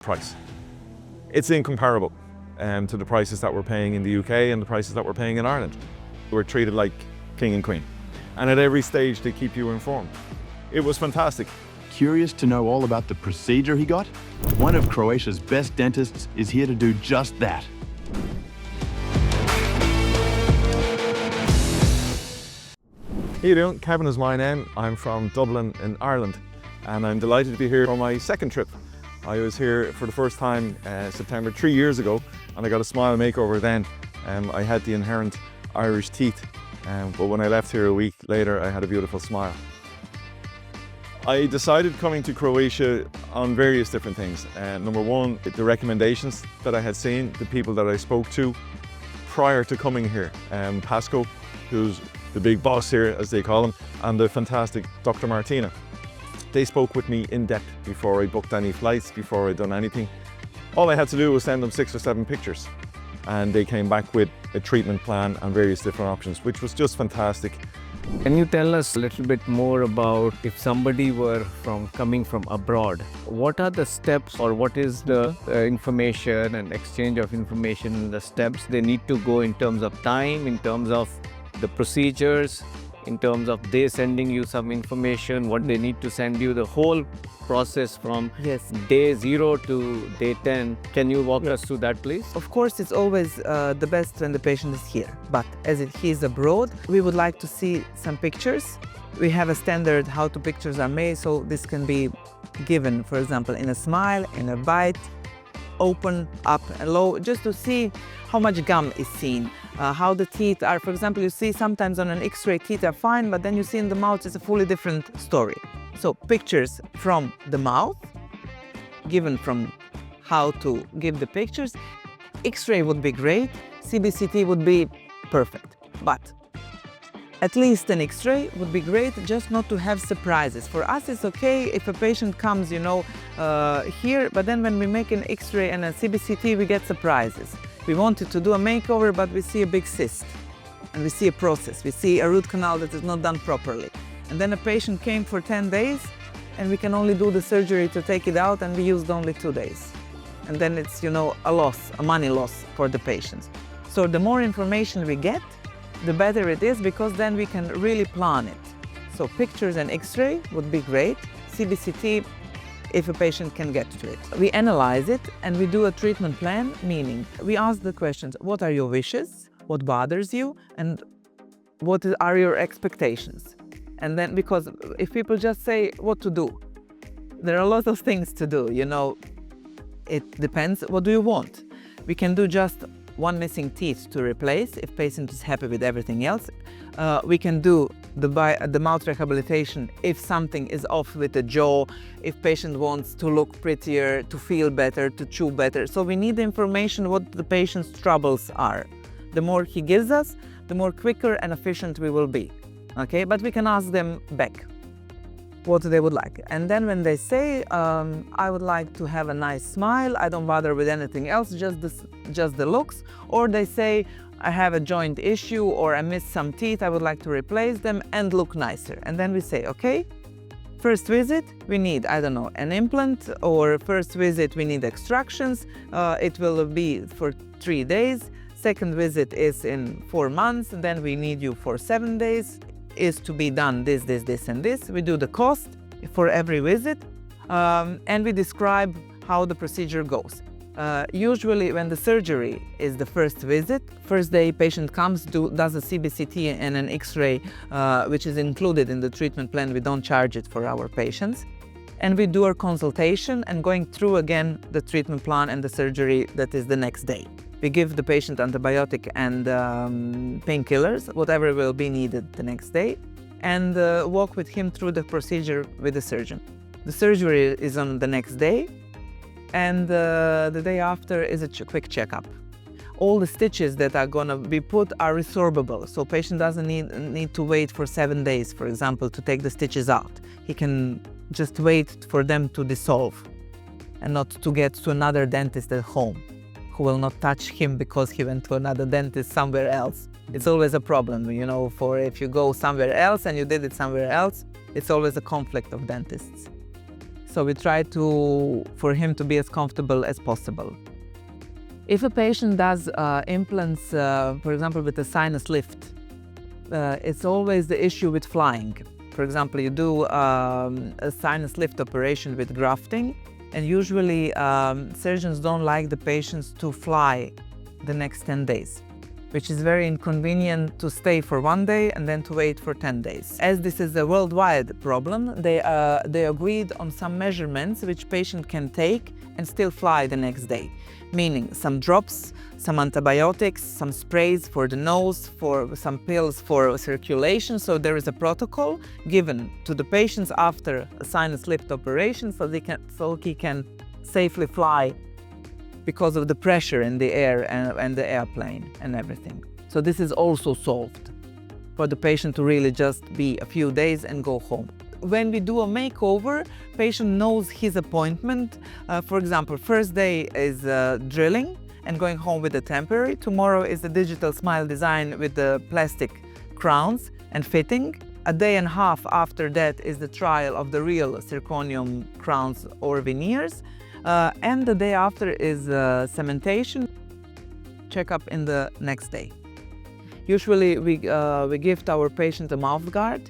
price. It's incomparable to the prices that we're paying in the UK and the prices that we're paying in Ireland. We're treated like king and queen. And at every stage they keep you informed. It was fantastic. Curious to know all about the procedure he got? One of Croatia's best dentists is here to do just that. How you doing? Kevin is my name. I'm from Dublin in Ireland, and I'm delighted to be here for my second trip. I was here for the first time September 3 years ago, and I got a smile makeover then. I had the inherent Irish teeth, but when I left here a week later, I had a beautiful smile. I decided coming to Croatia on various different things. Number one, the recommendations that I had seen, the people that I spoke to prior to coming here. Pasco, who's the big boss here, as they call him, and the fantastic Dr. Martina. They spoke with me in depth before I booked any flights, before I'd done anything. All I had to do was send them 6 or 7 pictures, and they came back with a treatment plan and various different options, which was just fantastic. Can you tell us a little bit more about if somebody were coming from abroad, what are the steps, or what is the information and exchange of information, the steps they need to go in terms of time, in terms of the procedures, in terms of they sending you some information, what they need to send you, the whole process from day 0 to day 10. Can you walk us through that, please? Of course, it's always the best when the patient is here. But as he is abroad, we would like to see some pictures. We have a standard how the pictures are made, so this can be given, for example, in a smile, in a bite, open, up and low, just to see how much gum is seen, how the teeth are. For example, you see sometimes on an X-ray teeth are fine, but then you see in the mouth it's a fully different story. So pictures from the mouth, given from how to give the pictures. X-ray would be great, CBCT would be perfect, but at least an X-ray would be great, just not to have surprises. For us, it's okay if a patient comes, here, but then when we make an X-ray and a CBCT, we get surprises. We wanted to do a makeover, but we see a big cyst, and we see a process. We see a root canal that is not done properly. And then a patient came for 10 days, and we can only do the surgery to take it out, and we used only 2 days. And then it's, a loss, a money loss for the patients. So the more information we get, the better it is, because then we can really plan it. So pictures and X-ray would be great. CBCT, if a patient can get to it. We analyze it and we do a treatment plan, meaning we ask the questions: what are your wishes, what bothers you, and what are your expectations? And then, because if people just say what to do, there are a lot of things to do, It depends, what do you want? We can do just one missing teeth to replace if patient is happy with everything else. We can do the mouth rehabilitation if something is off with the jaw, if patient wants to look prettier, to feel better, to chew better. So we need the information what the patient's troubles are. The more he gives us, the more quicker and efficient we will be. Okay, but we can ask them back what they would like. And then when they say, I would like to have a nice smile, I don't bother with anything else, just the looks. Or they say, I have a joint issue, or I missed some teeth, I would like to replace them and look nicer. And then we say, okay, first visit, we need, an implant, or first visit, we need extractions. It will be for 3 days. Second visit is in 4 months, and then we need you for 7 days. Is to be done this, and this. We do the cost for every visit, and we describe how the procedure goes. Usually when the surgery is the first visit, first day patient comes, does a CBCT and an X-ray, which is included in the treatment plan. We don't charge it for our patients. And we do our consultation and going through again the treatment plan and the surgery that is the next day. We give the patient antibiotic and painkillers, whatever will be needed the next day, and walk with him through the procedure with the surgeon. The surgery is on the next day, and the day after is a quick checkup. All the stitches that are going to be put are resorbable, so patient doesn't need to wait for 7 days, for example, to take the stitches out. He can just wait for them to dissolve and not to get to another dentist at home who will not touch him because he went to another dentist somewhere else. It's always a problem, for if you go somewhere else and you did it somewhere else, it's always a conflict of dentists. So we try for him to be as comfortable as possible. If a patient does implants, for example, with a sinus lift, it's always the issue with flying. For example, you do a sinus lift operation with grafting, and usually surgeons don't like the patients to fly the next 10 days, which is very inconvenient to stay for 1 day and then to wait for 10 days. As this is a worldwide problem, they agreed on some measurements which patient can take and still fly the next day, meaning some drops, some antibiotics, some sprays for the nose, for some pills for circulation. So there is a protocol given to the patients after a sinus lift operation so he can safely fly because of the pressure in the air and the airplane and everything. So this is also solved for the patient to really just be a few days and go home. When we do a makeover, patient knows his appointment. For example, first day is drilling and going home with the temporary. Tomorrow is the digital smile design with the plastic crowns and fitting. A day and a half after that is the trial of the real zirconium crowns or veneers. And the day after is cementation, checkup in the next day. Usually we gift our patient a mouth guard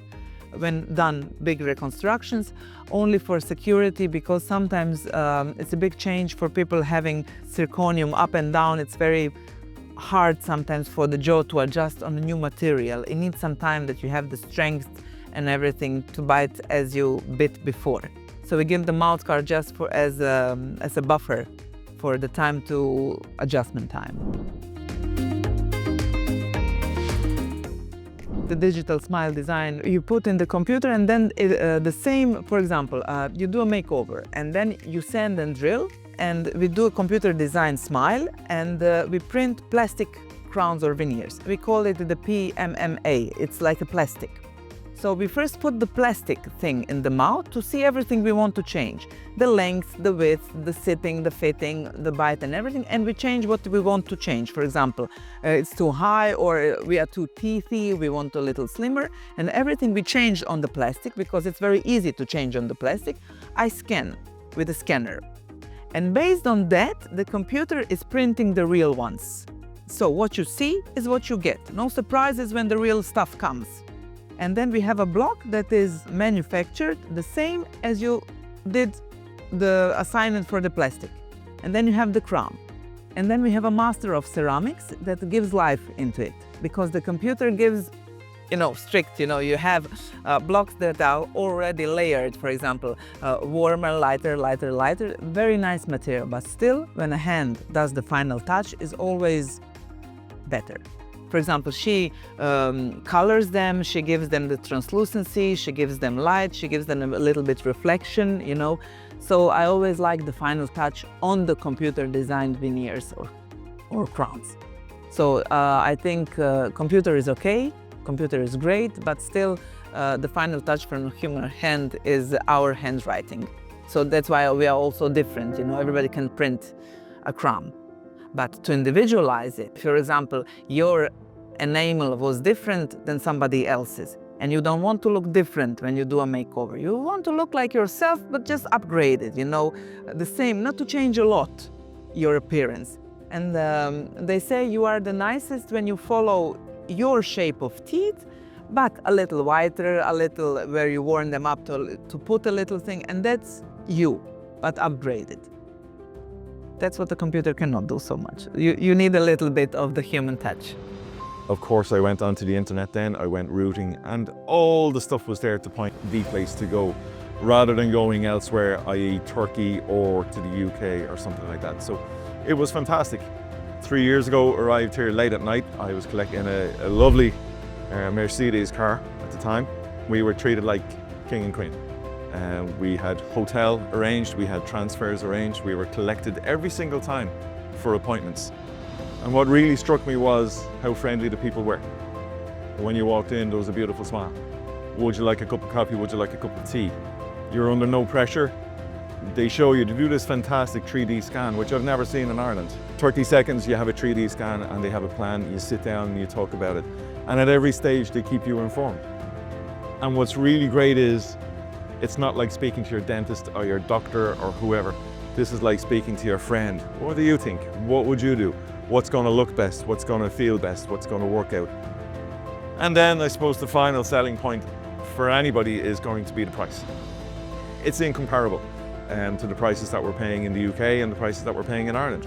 when done big reconstructions, only for security, because sometimes it's a big change for people having zirconium up and down. It's very hard sometimes for the jaw to adjust on a new material. It needs some time that you have the strength and everything to bite as you bit before. So we give the mouth guard just as a buffer for the time to adjustment time. The digital smile design you put in the computer, and then the same, for example, you do a makeover and then you sand and drill, and we do a computer design smile, and we print plastic crowns or veneers. We call it the PMMA. It's like a plastic. So we first put the plastic thing in the mouth to see everything we want to change. The length, the width, the sitting, the fitting, the bite and everything. And we change what we want to change. For example, it's too high or we are too teethy, we want a little slimmer. And everything we change on the plastic, because it's very easy to change on the plastic, I scan with a scanner. And based on that, the computer is printing the real ones. So what you see is what you get. No surprises when the real stuff comes. And then we have a block that is manufactured the same as you did the assignment for the plastic. And then you have the crown. And then we have a master of ceramics that gives life into it, because the computer gives, strict, you have blocks that are already layered, for example, warmer, lighter, lighter, lighter, very nice material. But still, when a hand does the final touch, is always better. For example, she colors them, she gives them the translucency, she gives them light, she gives them a little bit reflection, So I always like the final touch on the computer designed veneers or crowns. So I think computer is okay, computer is great, but still the final touch from a human hand is our handwriting. So that's why we are also different, everybody can print a crown. But to individualize it, for example, your enamel was different than somebody else's, and you don't want to look different when you do a makeover. You want to look like yourself, but just upgrade it, the same, not to change a lot your appearance. And they say you are the nicest when you follow your shape of teeth, but a little whiter, a little where you warm them up to put a little thing, and that's you, but upgraded. That's what the computer cannot do so much. You need a little bit of the human touch. Of course, I went onto the internet then, I went rooting, and all the stuff was there to point the place to go, rather than going elsewhere, i.e. Turkey or to the UK or something like that. So it was fantastic. 3 years ago, arrived here late at night. I was collecting a lovely Mercedes car at the time. We were treated like king and queen. We had hotel arranged, we had transfers arranged, we were collected every single time for appointments. And what really struck me was how friendly the people were. When you walked in, there was a beautiful smile. Would you like a cup of coffee? Would you like a cup of tea? You're under no pressure. They show you to do this fantastic 3D scan, which I've never seen in Ireland. 30 seconds, you have a 3D scan and they have a plan, you sit down and you talk about it. And at every stage, they keep you informed. And what's really great is It's not like speaking to your dentist or your doctor or whoever. This is like speaking to your friend. What do you think? What would you do? What's going to look best? What's going to feel best? What's going to work out? And then I suppose the final selling point for anybody is going to be the price. It's incomparable to the prices that we're paying in the UK and the prices that we're paying in Ireland.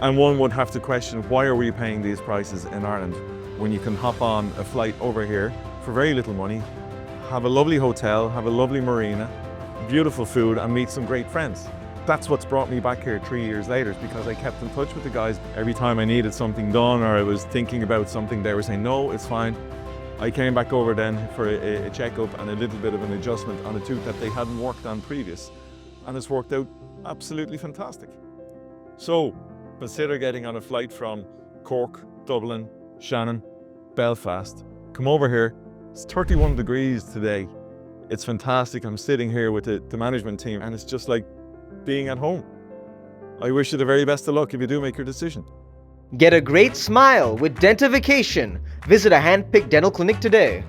And one would have to question, why are we paying these prices in Ireland when you can hop on a flight over here for very little money, have a lovely hotel, have a lovely marina, beautiful food, and meet some great friends? That's what's brought me back here 3 years later, is because I kept in touch with the guys. Every time I needed something done or I was thinking about something, they were saying, no, it's fine. I came back over then for a checkup and a little bit of an adjustment on a tooth that they hadn't worked on previous. And it's worked out absolutely fantastic. So consider getting on a flight from Cork, Dublin, Shannon, Belfast. Come over here. It's 31 degrees today. It's fantastic. I'm sitting here with the management team and it's just like being at home. I wish you the very best of luck if you do make your decision. Get a great smile with Dentification. Visit a hand-picked dental clinic today.